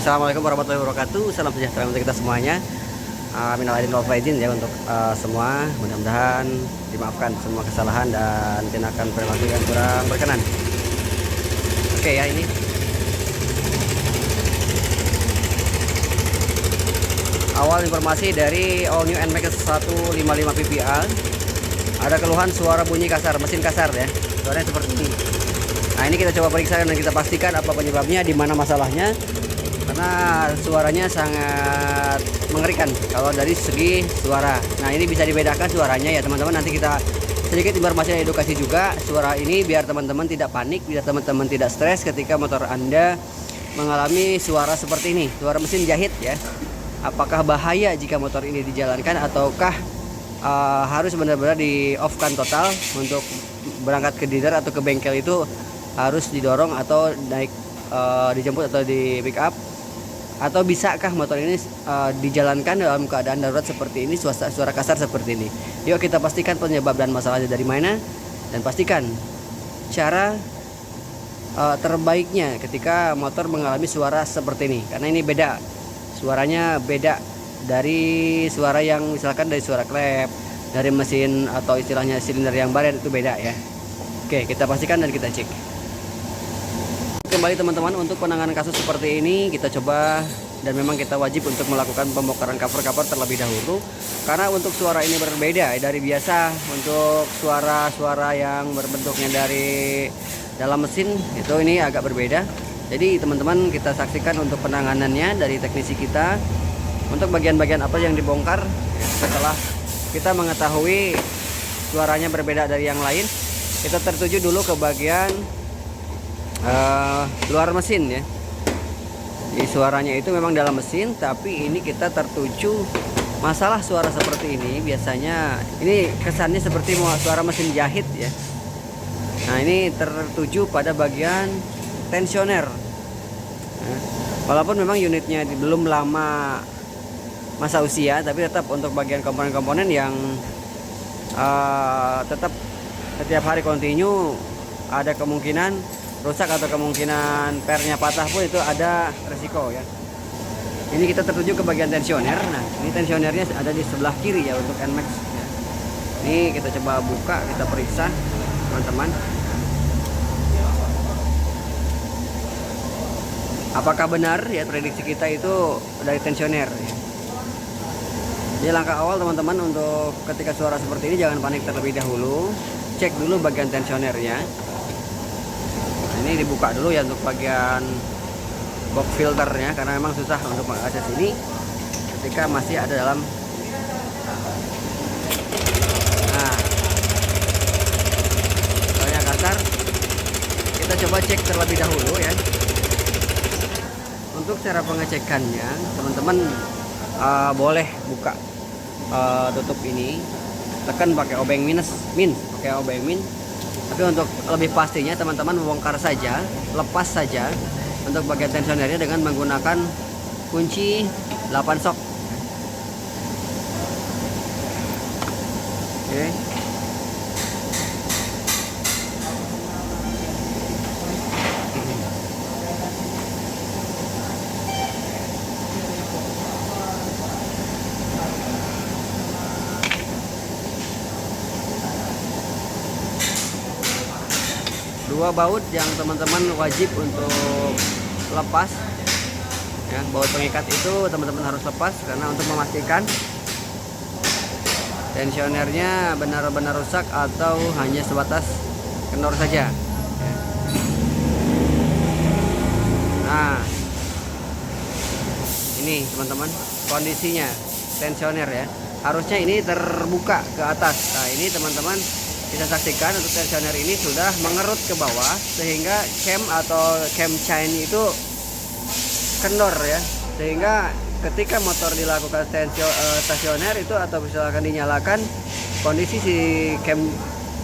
Assalamualaikum warahmatullahi wabarakatuh. Salam sejahtera untuk kita semuanya. Minal aidin wal faizin ya untuk semua. Mudah-mudahan dimaafkan semua kesalahan dan tindakan perilaku yang kurang berkenan. Oke ya, ini awal informasi dari All New NMAX 155 PPL. Ada keluhan suara bunyi kasar, mesin kasar ya. Suaranya seperti ini. Nah, ini kita coba periksa dan kita pastikan apa penyebabnya, di mana masalahnya. Karena suaranya sangat mengerikan kalau dari segi suara. Nah, ini bisa dibedakan suaranya ya teman-teman. Nanti kita sedikit informasi dan edukasi juga suara ini biar teman-teman tidak panik, biar teman-teman tidak stres ketika motor Anda mengalami suara seperti ini, suara mesin jahit ya. Apakah bahaya jika motor ini dijalankan ataukah harus benar-benar di off kan total untuk berangkat ke dealer atau ke bengkel itu harus didorong atau naik dijemput atau di pick up, atau bisakah motor ini dijalankan dalam keadaan darurat seperti ini, suara kasar seperti ini. Yuk kita pastikan penyebab dan masalahnya dari mana, dan pastikan cara terbaiknya ketika motor mengalami suara seperti ini. Karena ini beda, suaranya beda dari suara yang misalkan dari suara klep, dari mesin atau istilahnya silinder yang baret, itu beda ya. Oke, kita pastikan dan kita cek. Kembali teman-teman, untuk penanganan kasus seperti ini kita coba, dan memang kita wajib untuk melakukan pembongkaran cover-cover terlebih dahulu. Karena untuk suara ini berbeda dari biasa. Untuk suara-suara yang berbentuknya dari dalam mesin itu ini agak berbeda. Jadi teman-teman, kita saksikan untuk penanganannya dari teknisi kita. Untuk bagian-bagian apa yang dibongkar, setelah kita mengetahui suaranya berbeda dari yang lain, kita tertuju dulu ke bagian luar mesin ya. Di suaranya itu memang dalam mesin, tapi ini kita tertuju masalah suara seperti ini. Biasanya ini kesannya seperti suara mesin jahit ya. Nah, ini tertuju pada bagian tensioner. Nah, walaupun memang unitnya belum lama masa usia, tapi tetap untuk bagian komponen-komponen yang tetap setiap hari kontinu ada kemungkinan rusak atau kemungkinan pernya patah pun itu ada resiko ya. Ini kita tertuju ke bagian tensioner. Nah, ini tensionernya ada di sebelah kiri ya untuk NMAX ya. Ini kita coba buka, kita periksa teman-teman. Apakah benar ya prediksi kita itu dari tensioner ya. Jadi langkah awal teman-teman untuk ketika suara seperti ini jangan panik terlebih dahulu. Cek dulu bagian tensionernya. Ini dibuka dulu ya untuk bagian box filternya, karena memang susah untuk mengakses ini ketika masih ada dalam. Nah, soalnya kasar, kita coba cek terlebih dahulu ya. Untuk cara pengecekannya teman-teman boleh buka tutup ini, tekan pakai obeng pakai obeng min. Tapi untuk lebih pastinya teman-teman membongkar saja, lepas saja untuk bagian tensionernya dengan menggunakan kunci 8 sok. Oke. Dua baut yang teman-teman wajib untuk lepas ya. Baut pengikat itu teman-teman harus lepas, karena untuk memastikan tensionernya benar-benar rusak atau hanya sebatas kendor saja ya. Nah, ini teman-teman kondisinya tensioner ya, harusnya ini terbuka ke atas. Nah, ini teman-teman bisa saksikan untuk tensioner ini sudah mengerut ke bawah, sehingga cam atau cam chain itu kendor ya. Sehingga ketika motor dilakukan stasioner itu atau misalkan dinyalakan, kondisi si cam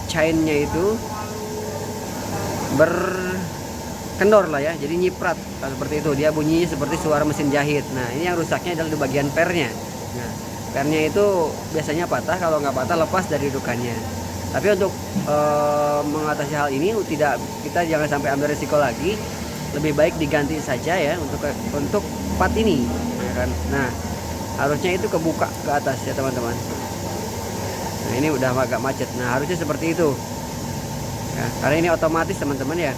chainnya itu berkendor lah ya, jadi nyiprat seperti itu. Dia bunyinya seperti suara mesin jahit. Nah, ini yang rusaknya adalah di bagian pernya. Nah, pernya itu biasanya patah, kalau nggak patah lepas dari dudukannya. Tapi untuk mengatasi hal ini kita jangan sampai ambil risiko lagi. lebih baik diganti saja ya untuk part ini ya kan. Nah, harusnya itu kebuka ke atas ya teman-teman. Nah, ini udah agak macet. Nah, harusnya seperti itu ya, karena ini otomatis teman-teman ya,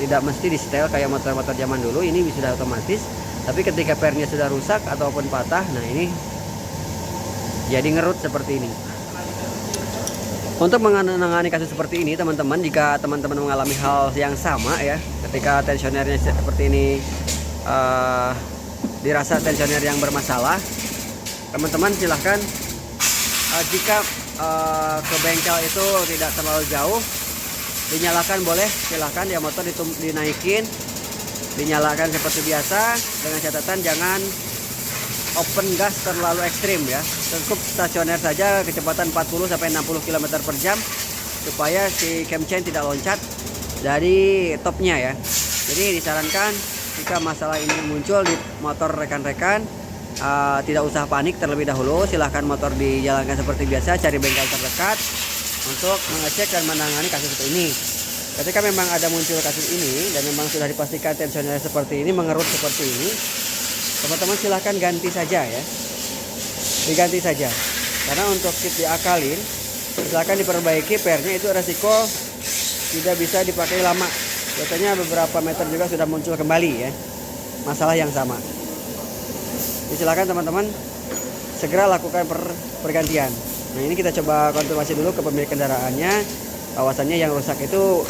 tidak mesti di setel kayak motor-motor zaman dulu. Ini sudah otomatis, tapi ketika pernya sudah rusak ataupun patah, nah ini jadi ngerut seperti ini. Untuk menangani kasus seperti ini teman-teman, jika teman-teman mengalami hal yang sama ya, ketika tensionernya seperti ini dirasa tensioner yang bermasalah, teman-teman silahkan jika ke bengkel itu tidak terlalu jauh, dinyalakan boleh, silahkan ya, motor dinaikin, dinyalakan seperti biasa, dengan catatan jangan open gas terlalu ekstrim ya. Cukup stasioner saja kecepatan 40 sampai 60 km per jam supaya si cam chain tidak loncat dari topnya ya. Jadi disarankan jika masalah ini muncul di motor rekan-rekan, tidak usah panik terlebih dahulu, silahkan motor dijalankan seperti biasa, cari bengkel terdekat untuk mengecek dan menangani kasus seperti ini. Ketika memang ada muncul kasus ini dan memang sudah dipastikan tensioner seperti ini mengerut seperti ini, teman-teman silahkan ganti saja ya, diganti saja. Karena untuk kit diakalin, silahkan diperbaiki pernya, itu resiko tidak bisa dipakai lama. Biasanya beberapa meter juga sudah muncul kembali ya masalah yang sama. Jadi silahkan teman-teman segera lakukan pergantian. Nah, ini kita coba konfirmasi dulu ke pemilik kendaraannya, bahwasannya yang rusak itu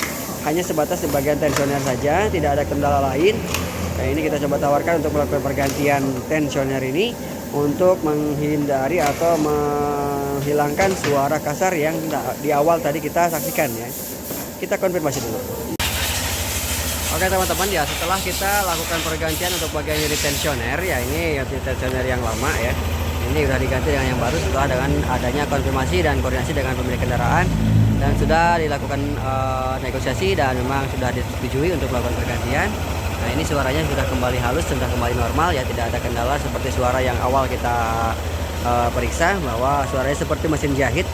hanya sebatas di bagian tensioner saja, tidak ada kendala lain. Nah, ini kita coba tawarkan untuk melakukan pergantian tensioner ini untuk menghindari atau menghilangkan suara kasar yang di awal tadi kita saksikan ya. Kita konfirmasi dulu. Oke teman-teman ya, setelah kita lakukan pergantian untuk bagian unit tensioner ya, ini unit tensioner yang lama ya, ini sudah diganti dengan yang baru setelah dengan adanya konfirmasi dan koordinasi dengan pemilik kendaraan, dan sudah dilakukan negosiasi dan memang sudah disetujui untuk melakukan pergantian. Nah, ini suaranya sudah kembali halus, sudah kembali normal ya, tidak ada kendala seperti suara yang awal kita periksa bahwa suaranya seperti mesin jahit.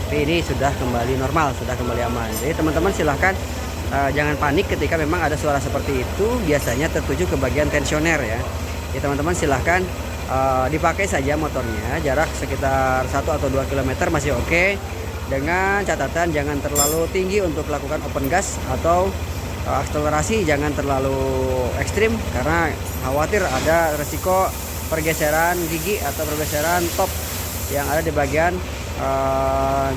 Tapi ini sudah kembali normal, sudah kembali aman. Jadi teman-teman silahkan jangan panik ketika memang ada suara seperti itu, biasanya tertuju ke bagian tensioner ya. Jadi teman-teman silahkan dipakai saja motornya, jarak sekitar 1 atau 2 km masih oke, dengan catatan jangan terlalu tinggi untuk melakukan open gas atau akselerasi jangan terlalu ekstrim, karena khawatir ada resiko pergeseran gigi atau pergeseran top yang ada di bagian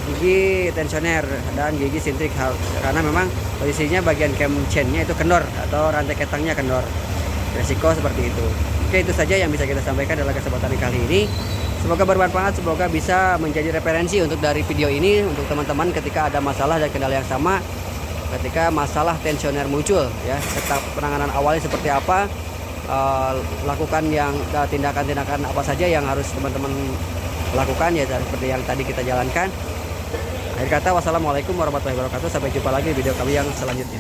gigi tensioner dan gigi sintrik, karena memang posisinya bagian cam chainnya itu kendor atau rantai ketangnya kendor, resiko seperti itu. Oke, itu saja yang bisa kita sampaikan dalam kesempatan kali ini. Semoga bermanfaat, semoga bisa menjadi referensi untuk dari video ini untuk teman-teman ketika ada masalah dan kendala yang sama, ketika masalah tensioner muncul ya, serta penanganan awalnya seperti apa, lakukan yang tindakan-tindakan apa saja yang harus teman-teman lakukan ya, seperti yang tadi kita jalankan. Akhir kata, wassalamualaikum warahmatullahi wabarakatuh. Sampai jumpa lagi di video kami yang selanjutnya.